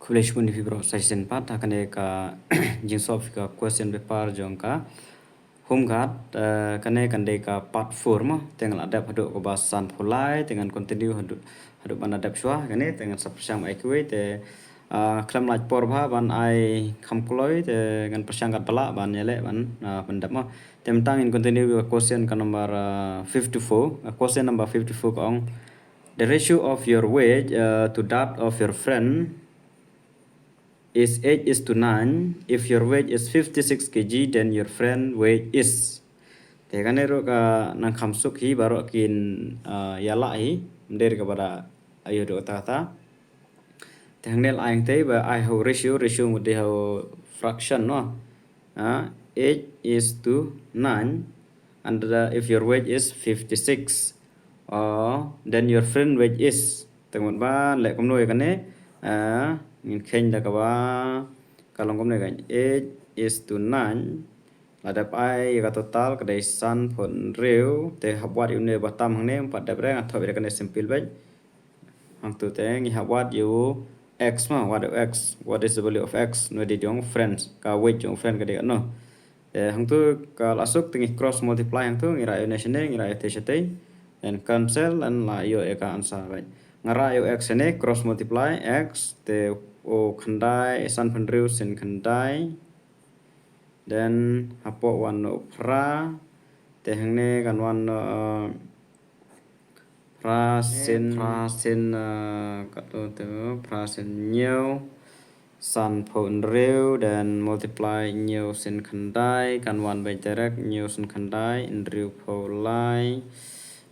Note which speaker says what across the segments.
Speaker 1: Kuliah pun fibro session 4 akan deka jingsop ka question paper jongka home guard kan deka part 4 mah dengan ada haduk ke bahasan pulai dengan continue haduk ban adap syua kan dengan saprsyam IQ te klam laj por bha ban ai kham kloi te dengan persangkat pelak ban yele ban pendap mah tentang in continue question ka number 54 question number 54 kong the ratio of your weight to that of your friend is 8:9. If your weight is 56 kg, then your friend weight is. Te kan ero ka nang khamsuk hi baru kin yala hi mder kepada ayo do ta. Te hangnel aing te ba I ho ratio mudi ho fraction no. 8:9 and if your weight is 56 then your friend weight is tengok ba le kom noi kan in khen da ka ba kalong kom nei kan 8:9 ada ai ka total ka dai san phon reu te habwat yu ne batam hang ne pat da bre atho be kan simple ba hang tu te ngi habwat yu x ma what x what is the value of x no di jong friends ka weight jong friend ka de no hang tu ka lasuk tingi cross multiply hang tu ngira yu nation ngira te chete and cancel and la yo ka answer ba ngara yu x ne cross multiply x te o khandai san phan reu sin khandai then hapo wan no pra te hang ne kan wan pra sin kato te pra sin nhiều san phon reu dan multiply nhiều sin khandai kan wan bai direct nhiều sin khandai in reu pholai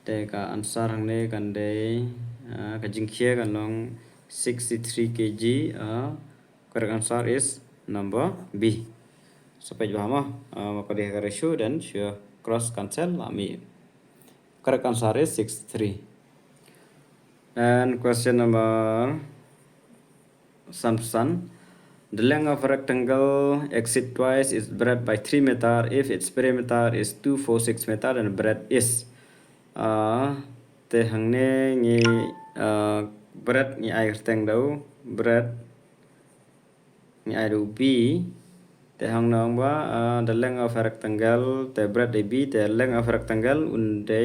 Speaker 1: te ka answer hang ne kan de ka jingkhia kan long 63 kg. Correct answer is number B. Sampai jumpa maka dia ratio dan sure cross cancel lami. Correct answer is 63. And question number Samson. The length of a rectangle exceed twice its breadth by 3 meter if its perimeter is 246 meter and breadth is te hang ne ngi breadth ngi ai rectangle breadth ngi ai do b te hang nong ba the length of a rectangle te breadth b te length of a rectangle unde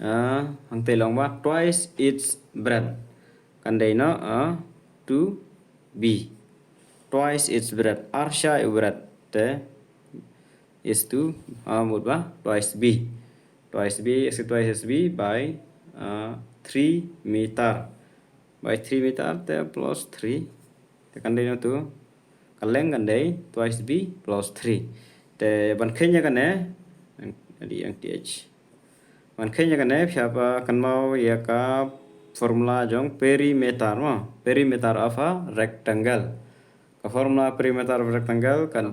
Speaker 1: hang te long ba twice its breadth kan dei no 2b twice its breadth arsha breadth te is to một ba twice b is twice b by 3 meter by 3 meter te plus 3 te kan dei no tu kaleng kan dei twice b plus 3 te ban khenya kan di ang th ban khenya kan siapa kan mau ya ka formula jong perimeter ma perimeter of a rectangle ka formula perimeter of rectangle kan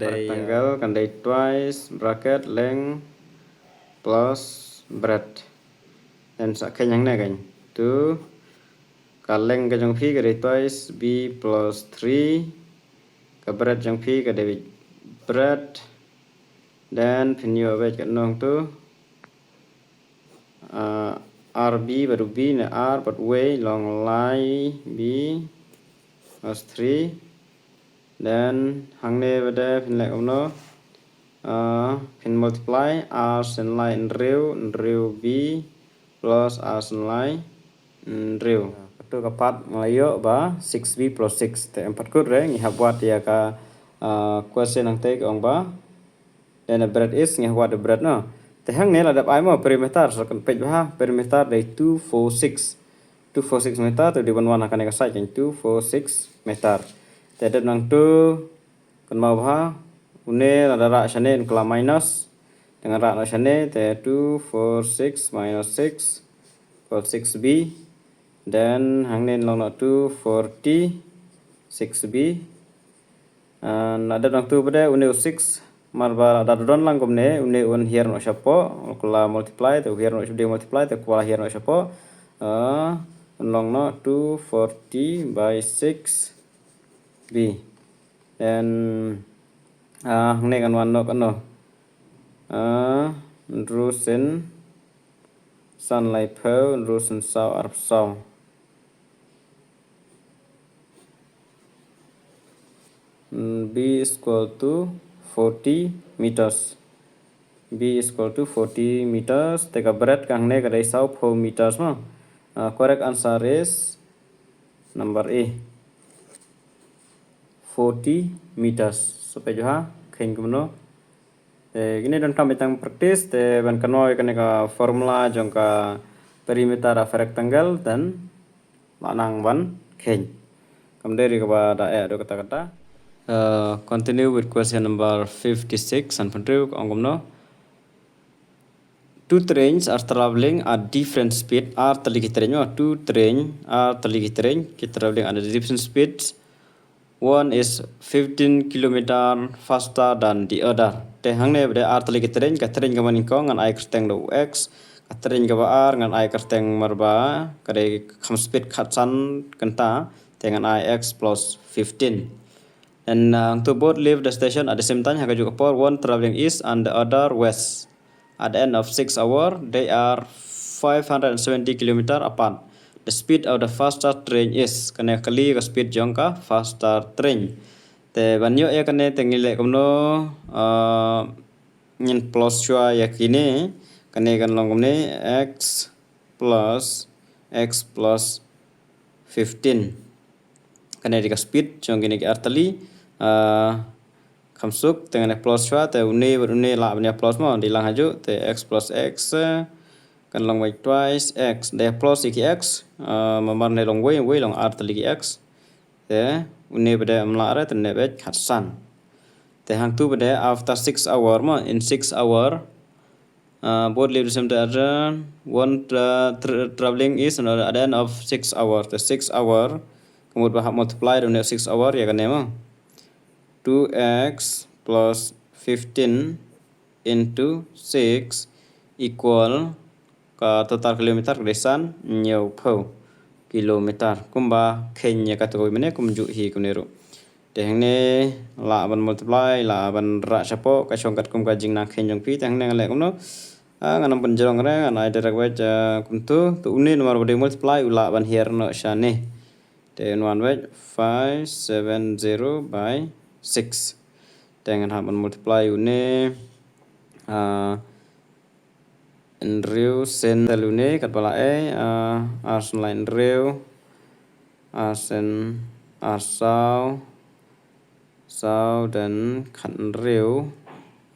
Speaker 1: dei twice bracket length plus breadth dan sa kenyang ne kan tu kaleng ka jong phi ka dei twice b plus 3 ka breadth jong phi ka dei breadth dan pinyo ba kan nong tu RB baru B na R but way long line B plus 3 then hang ne bada pin lại no pin multiply R sin line reu B plus R sin line reu tu kapat ngayo ba 6B plus 6 te empat kut re ngi habwat ya ka question ang te ong ba then the breadth is ngi habwat the breadth no te hang ne la dap ai mo perimeter so kan pej ba perimeter dai 246 meter tu di ban akan ka sai kan 246 meter te dat nang tu kan mau ba une ada ra shane kala minus dengan ra shane te 246 minus 6 equal 6b then hang ne long na 246b and ada nang tu bade une 6 marba ada don lang komne une un here no shapo kula multiply to here no should multiply to kula here no shapo long no 240 by 6 b then ne kan wan no kan no rusin sunlight po rusin sao arp sao B is equal to 40 meters. B is equal to 40 meters. Teka berat kang ne kadai 60 meters mo. Correct answer is number A, 40 meters. Supaya juga keng kumno. Gini dan kami tang praktis te ban kanoi kene ka formula jong ka perimeter of rectangle dan lanang ban keng. Kemudian kepada do kata-kata. Continue with question number 56 and pendriu angkumno. Two trains are traveling at different speed. Two trains are traveling at different speeds. One is 15 km faster than the other. Te hangne bade are train ka train ka maningko ngan ai kerteng do x ka train ka ba ngan ai kerteng marba kade kham speed khatsan kanta te ngan I x plus 15. And to both leave the station at the same time, one traveling east and the other west. At the end of 6 hours, they are 570 km apart. The speed of the faster train is kene kali ka speed jongka faster train. Te banyo ya kene tengile kumno ngin plus chua yakini kene kan long kumne x plus 15. Kene di ka speed jong kene ki artali kamsuk dengan plus chua te une la bnya plus mo di lang haju te x plus x kan long by twice x de plus iki x mamar ne long way long artali ki x te une bede amla ra te ne bet khatsan te hang tu bede after 6 hour mo in 6 hour both leave the same direction. One traveling is at the end of 6 hours. The 6 hour kemudian multiply dengan 6 hour ya kan ya 2x plus 15 into 6 equal ka total kilometer kedesan nhiều phau kilometer kumba kenya kategori mene kumju hi kunero teng ne la ban multiply la ban ra chapo ka chongkat kum ka jingna khenjong pi teng ne le kumno nganam penjong re ngan ai direct wage kumtu tu uni nomor bode multiply ula ban here no shane te one wage 570 by 6 dengan haban multiply une in real sen talune kat pala arsen line real arsen arsau sau dan kan real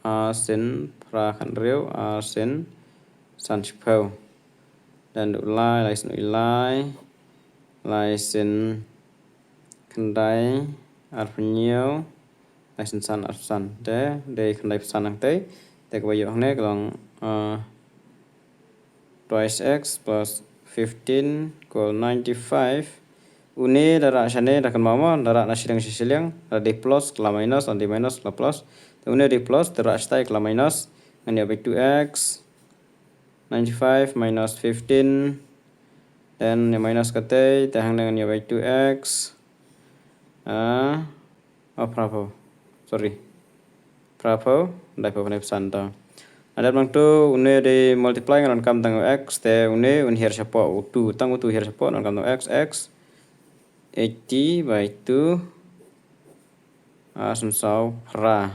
Speaker 1: arsen pra kan real arsen sanchpau dan ulai laisen kendai arpenyo laisen san arsan de kendai pesan ang te kebayo ne kelong twice x plus 15 equal 95 une dara shane dakan mama dara na silang di plus kala minus and di minus la plus une di plus dara stai kala minus and ya by 2x 95 minus 15 then minus kate tahang dengan ya by 2x Bravo, dai pa panai pesanta. Ada bang tu une de multiply ngan kam tang x te une un here chapo tu tang tu here chapo ngan kam tang x 80 by 2 asum pra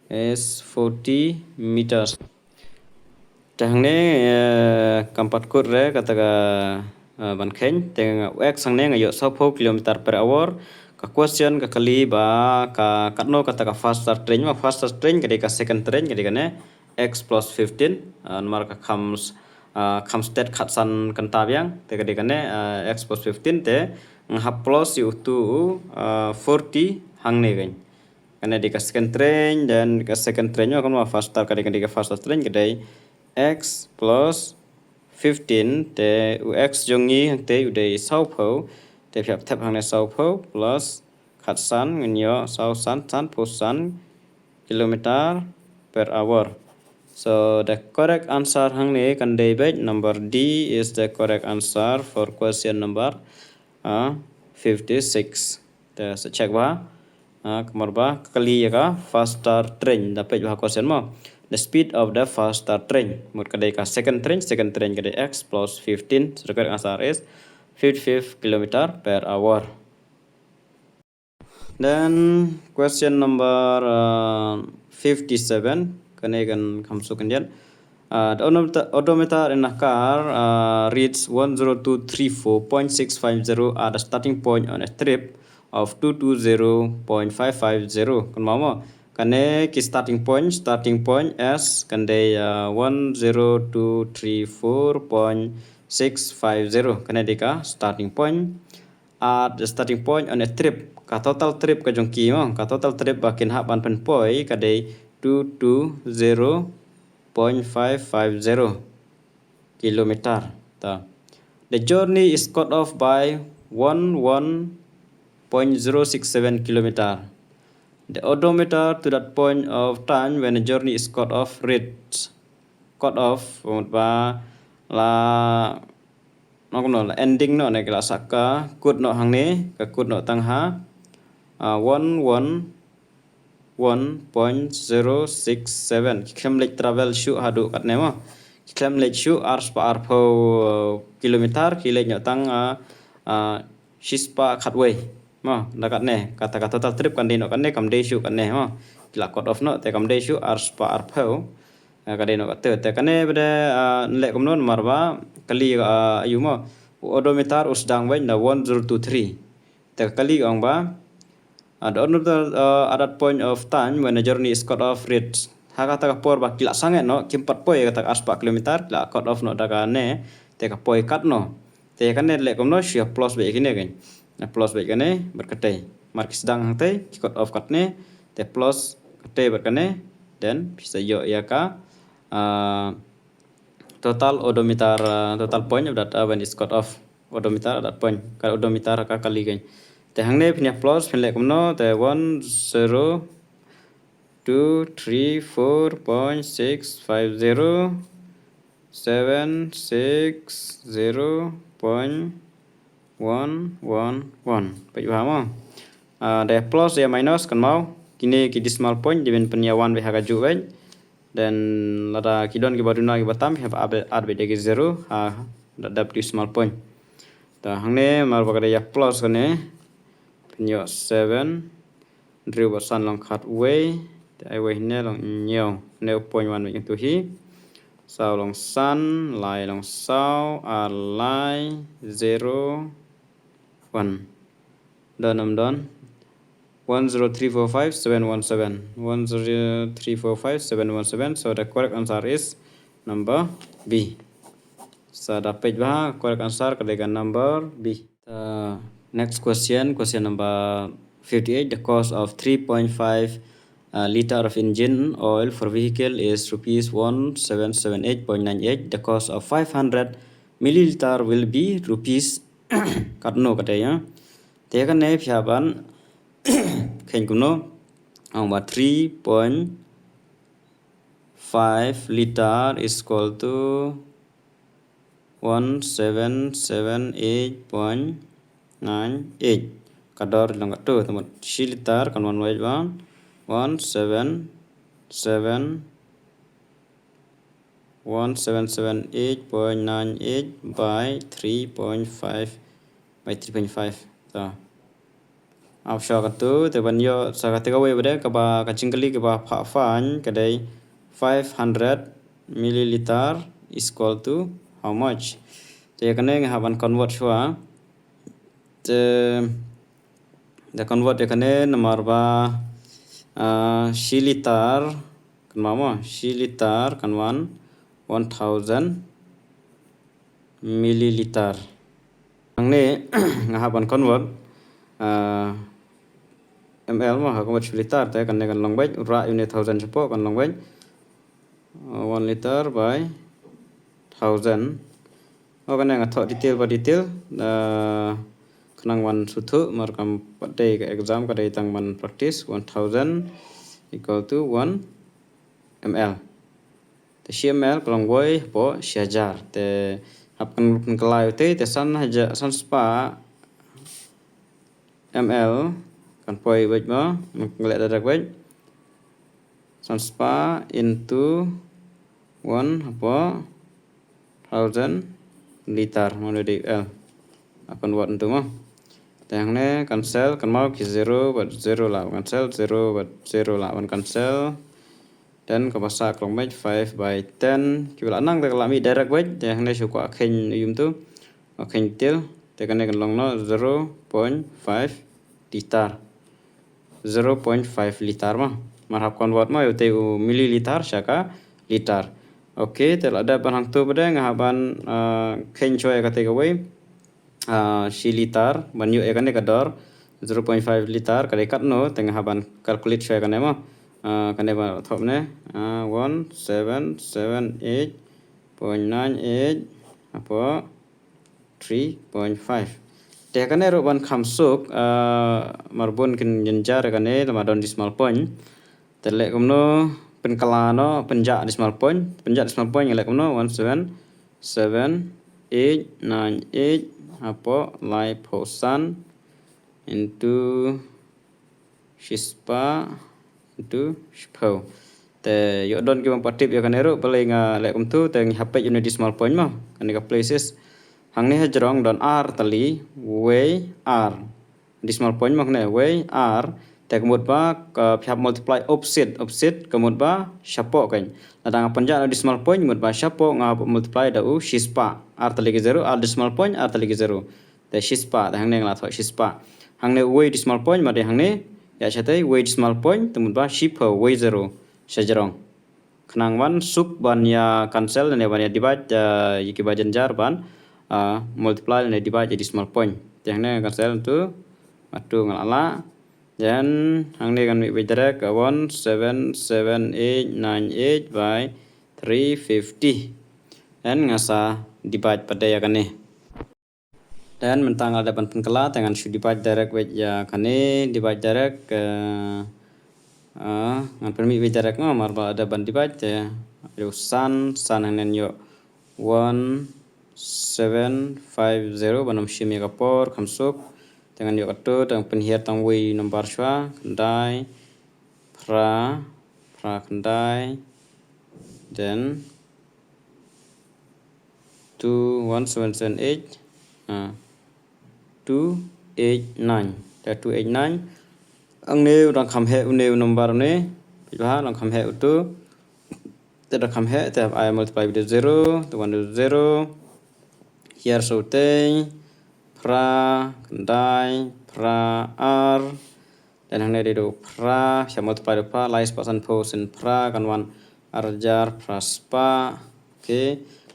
Speaker 1: is 40 meters. Tahang ne kampat kur re kata ka ban khen teng x sang ne ngayo 60 km per hour. Ka question ka kali ba ka katno kata ka faster train kadi ka second train kadi kane x plus 15 nomor ka comes state khatsan kanta biang te kadi kane x plus 15 te ngha plus yu tu 40 hang ne gain kane di ka second train dan ka second train kan ma faster kadi ka faster train kadi x plus 15 te x jongi te udai sau phau te phap thap hang ne sau phau plus khatsan ngenyo sau san pusan kilometer per hour. So the correct answer hang ne kan debate number D is the correct answer for question number 56. The check ba kamar ba kali ya ka faster train dapat ba question mo the speed of the faster train mut kadai ka second train kadai x plus 15 so the correct answer is 55 km per hour. Then question number 57. Kenegan kamsukan dia. The odometer in a car reads 10234.650 at the starting point on a trip of 220.550. Kan mau kane ki starting point as kande 10234.650 kane deka starting point at the starting point on a trip ka total trip ka jongki mo ka total trip bakin haban pen poi kade 220.550 kilometer. The journey is cut off by 11.067 kilometer. The odometer to that point of time when the journey is cut off reads cut off ba la nó ending nó này cái là saka cút nó hàng này cái cút nó tăng ha 111.067 km travel shoot hadu kat nema km shoot ars pa arpo kilometer kile nya tang shispa khatway ma dakat ne kata total trip kan dino kan ne kam day shoot kan ne ma kila cut off no te kam day shoot ars pa arpo kadeno kate te kane bede le komnon marba kali ayuma odometer usdang wen na 1023 te kali ong ba the odometer at that point of time when the journey is cut off reads hakata ka por ba kila sange no kimpat poi kata aspa kilometer la cut off no daga ne te ka poi kat no te kane le komno sia plus be kine kan na plus be kane berkate markis dang te cut off kat ne te plus kate berkane dan bisa yo ya ka total odometer total point of that when it's cut off odometer at that point kalau odometer ka kali kan te hangne punya plus pin lek komno te 10234.650.111 baik paham không de plus ya minus kan mau kini ki decimal point diben punya 1 BH kaju kan dan lada kidon ki baduna ki batam have arbede ki 0 dap decimal point ta hangne mar bagada ya plus kane penyo 7 driu basan long khat way ta ai way ne long nyo ne point 1 mi tu hi sao long san lai long sao lai 0 1 don 10345.717 10345.717 so the correct answer is number B. So dapat bah correct answer kedegan number B. Next question number 58. The cost of 3.5 liter of engine oil for vehicle is rupees 1778.98. The cost of 500 milliliter will be rupees katno katanya. Tekan ne phaban khen kuno ang 3.5 liter is equal to 1778.98 kadar lang to teman 1 liter kan 1 weight 1778.98 by 3.5 so Afsha katu te banyo sa katika we bade kaba kachingkali kaba fan kadai 500 milliliter is equal to how much te kane haban convert shwa te the convert kane nomor ba liter kan mama liter kan 1000 milliliter angne ngahaban convert ml mah aku macam liter te kan long baik ra unit 1000 cepo kan long baik 1 liter by 1000 oh kan yang thok detail kenang wan sutu markam pada ke exam kadai tang man practice 1000 equal to 1 ml te ml kalau boy po syajar te apan kelai te san spa ml kan poi baik ma ngelak dadak baik san spa into 1 apa 1000 liter mana di akan buat untuk mah Yang ne cancel kan mau ki 0 but 0 lah cancel 0 but 0 lah cancel dan kabasa klong match 5 by 10 ki wala nang ta kalami direct weight yang ne syuko akhen yum tu akhen til te kan ne kan long no 0.5 liter 0.5 liter mah marhab convert mah yote mililiter syaka liter. Oke, tel ada panang tu pada ngahaban khen choy ka take away si liter ban yu ekan kador 0.5 liter kali kat no tengah haban calculate choy kan ema kan ema thop ne 1778.98 apa 3.5 teh kan ero ban khamsuk marbun kin jenjar kan e lamadon decimal point telek kumno penkalano penjak decimal point ngelek kumno 177.898 apa liposan into shispa into shpo te yo don ki patip ya kan ero paling lek tu te hape unit decimal point mah kan ka places hang ne hajrong don r tali way r decimal point mah ne way r te kemud ba phap multiply offset kemud ba shapo kan ladang panja decimal point mud ba shapo nga multiply da u shispa r tali ke 0 r decimal point r tali ke 0 te shispa hang ne ngla tho shispa hang ne way decimal point ma de hang ne ya chatai way decimal point temud ba shipo way 0 sejrong kenang wan suk ban ya cancel ne ban ya divide yiki bajan jar ban multiply ne divide decimal point yang ne cancel tu atu ngalala dan hang ne kan mi direct 17798 by 350 dan ngasa divide pada ya kan ne dan mentang ada ban pengkela dengan should divide direct with ya kane divide direct ngan permi with direct ngomar ba ada ban divide ya yo san hanen yo 1750 banam shimi kapor khamsuk dengan yo kato tang penhiar tang wi nomor shwa kendai pra kendai then 21778 289 ta 289 ang ne rang kham he une number ne ha rang kham he tu te rang kham he te I multiply with 0 to 1 to 0 here so te pra kendai pra r dan hang ne de do pra sya multiply do pra lais pasan posen pra kan wan arjar praspa oke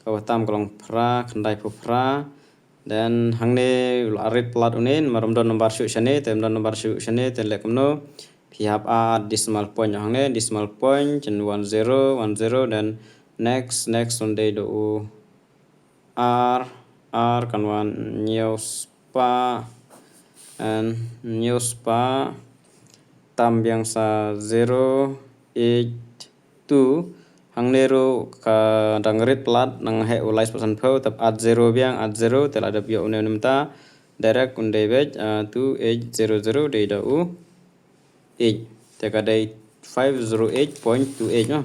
Speaker 1: kawatam kolong pra kendai pra dan hang ne arit plat unin marom don nomor syuk shane tem don nomor syuk shane te lek no phihap a decimal point hang ne decimal point chen 10 dan next on day do r kan wan news pa tam yang sa 082 hang nero ka dangrit plat nang he ulais pasan phau tap at 0 biang at 0 tel ada bio unem ta direct unde bej 2800 de da u 8 te ka dai 508.28 no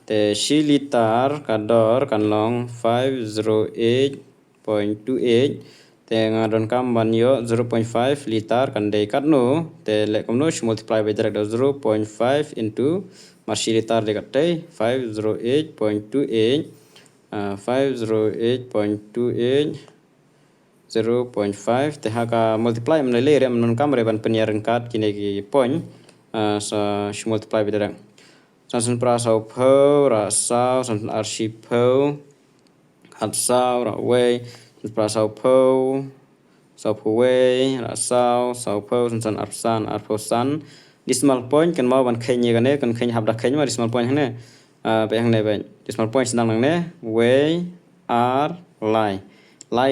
Speaker 1: te shilitar kador kan long 508.28 te ngadon kam ban yo 0.5 liter kan dai kat no te lek kom no multiply by direct 0.5 into marsi liter de katai 508.28 0.5 te haka multiply menele re menon kam re ban penyaran kat kini ki point sa multiply by direct sansun pra sau phau ra sau sansun arshi phau hat sau ra way pra sau phau way ra sau phau sansun arsan decimal point kan mau ban khenye kan ne kan khenye habda khenye ma decimal point hne pe hang ne ben decimal point sedang nang ne way r lie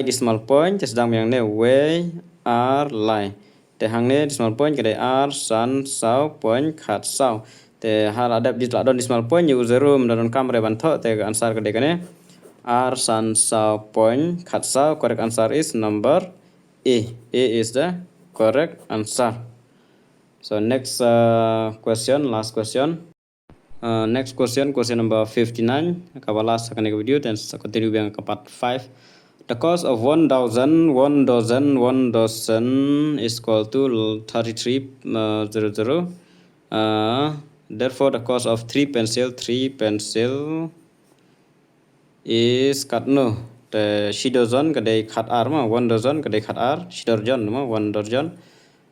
Speaker 1: decimal point sedang yang ne way r lie te hang ne decimal point ke r san sau point khat sau te hal adap di don decimal point yu 0 mendon kam re ban tho te answer ke ne r san sau point khat sau correct answer is number a is the correct answer. So next question, last question. Next question number 59. Kawalas akan video dan continue yang ke part 5. The cost of 1,000 is equal to 3300. Therefore, the cost of 3 pencil is cut no. The she dozen kadai cut R ma 1 dozen kadai cut R she dozen ma 1 dozen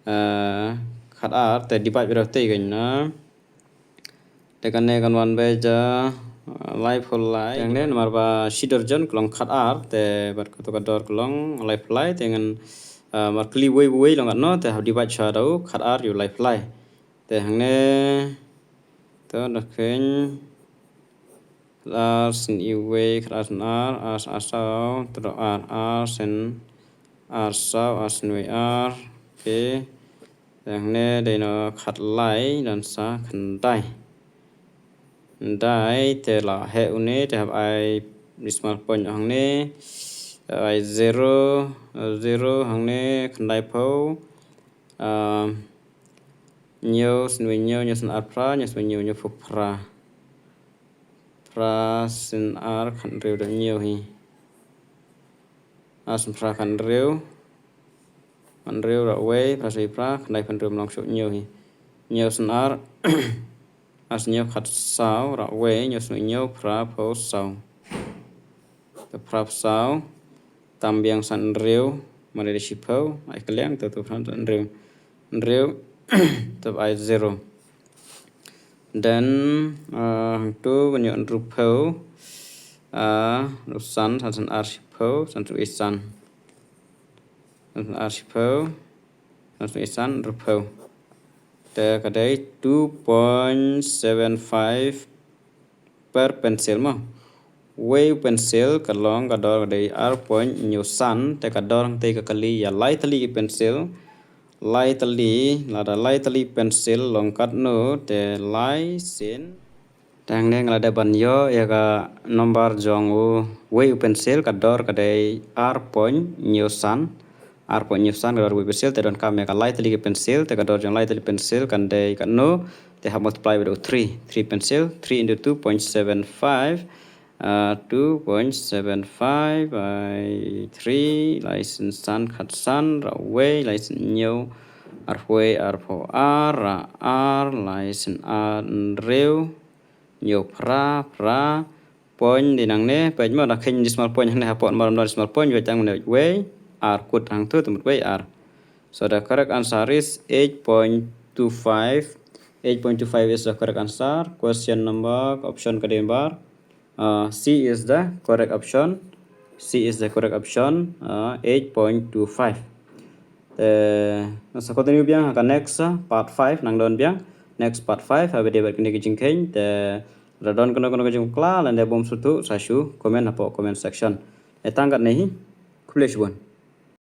Speaker 1: cut R the divide by the gan na. The kan ne kan one beja life whole life. Yang ne marba she dozen kelong cut R the bar katu kador kelong life life dengan mar kli way long no the have divide shadow cut R you life life. The hang ne to the ken sin iwe sin R asau to R sin asau sin we R okay. Yang ne they no cut line dan sa kan dai te la he une te have I decimal point hang ne I 0 hang ne kan dai po nhiều sin we nhiều sin R pra nhiều sin nhiều fu pra sin R kan reu dan nhiều hi sin pra kan reu ra we pra si pra kan dai kan reu long so nhiều hi nhiều sin R nhiều khát sao ra we nhiều pra po sao the pra sao tam biang san reu mana di sipo ai kaliang tu san reu tu ai 0 then tu banyak rupo san R sipo san tu isan R sipo san tu isan rupo the kadai 2.75 per pencil ma way pencil kalong kador kadai R point new san te kador te kali ya lightly pencil lightly pencil long kat no te light sin tang neng lada banyo ya ka nomor jong way pencil kador kadai R point new san kador way pencil te don kam ya ka lightly pencil te kador jong lightly pencil kan dei kan no they have multiplied with 3 pencil 3 into 2.75 2.75 by 3 license san khat san ra way license nhiều R way R for R license R reu nhiều pra point di nang ne page mo da khin decimal point hang ne ha point mo decimal point we tang ne way R kut hang tu tumut way R. So the correct answer is 8.25 is the correct answer. Question number option kadembar C is the correct option. 8.25. So continue biang akan next part 5 nang don biang next part 5 habe debat kini kijingkeng the radon kono kijing kla lan de bom sutu sasu comment apa comment section. Etangkat nehi kulish one.